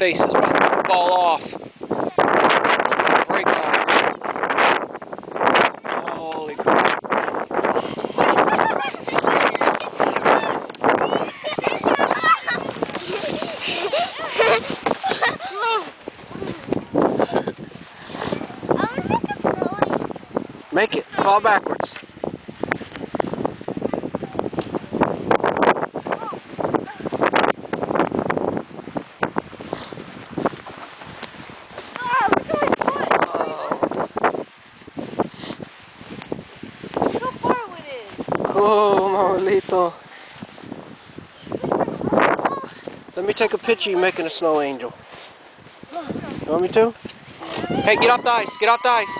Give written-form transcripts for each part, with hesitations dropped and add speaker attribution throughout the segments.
Speaker 1: face is about to fall off. Break off. Holy crap. Make it. Fall backwards. Oh, Marlito. Let me take a picture of you making a snow angel. You want me to? Hey, get off the ice. Get off the ice.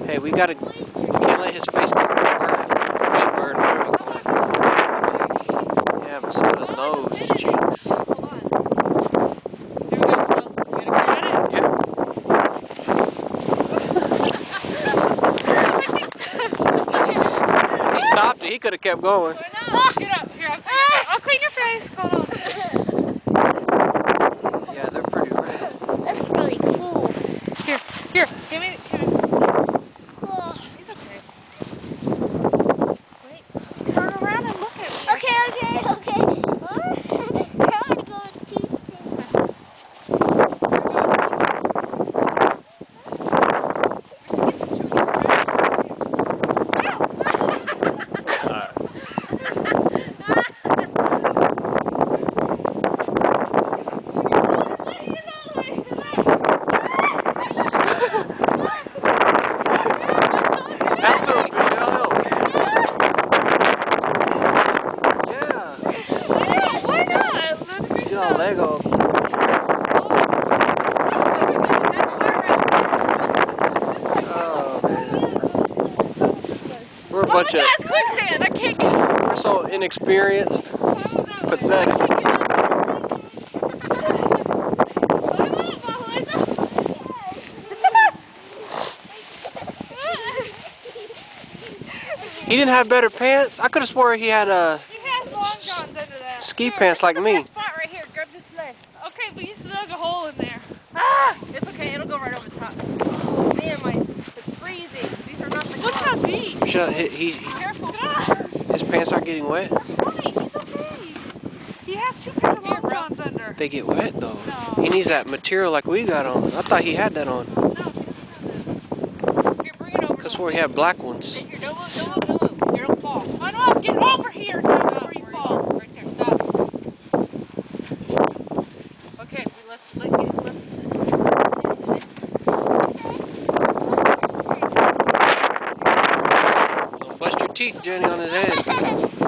Speaker 1: Hey, we can't let his face get burned. Yeah, but still his nose, his cheeks. Yeah. He stopped it. He could have kept going.
Speaker 2: Get up. Here, I'll clean your face. Come on.
Speaker 1: Yeah, they're pretty red.
Speaker 3: That's really cool.
Speaker 2: Here, give me.
Speaker 3: Cool.
Speaker 2: He's okay. Wait, turn around and look at me.
Speaker 3: Okay. I want to go with toothpaste.
Speaker 1: Lego. Oh, man. We're a bunch of.
Speaker 2: That's quicksand. I can't get it.
Speaker 1: We're so inexperienced. Pathetic. He didn't have better pants. I could have swore he had
Speaker 2: He has long johns under that.
Speaker 1: ski pants like me.
Speaker 2: Spot right here. Grab this leg. Okay, but you dug a hole in there. Ah! It's okay. It'll go right over the top. Oh, man, it's freezing. These are not the gloves. Look how deep.
Speaker 1: Careful. His pants aren't getting wet.
Speaker 2: He's okay. He has two pairs of long johns under.
Speaker 1: They get wet though.
Speaker 2: No.
Speaker 1: He needs that material like we got on. I thought he had that on.
Speaker 2: No, he doesn't have that. Here, bring it over.
Speaker 1: Could swear he had black ones.
Speaker 2: Here, don't move. Here, don't fall. I know. Get over here before you fall. Right there. Stop. Okay, let's.
Speaker 1: Don't bust your teeth, Jenny, on his head.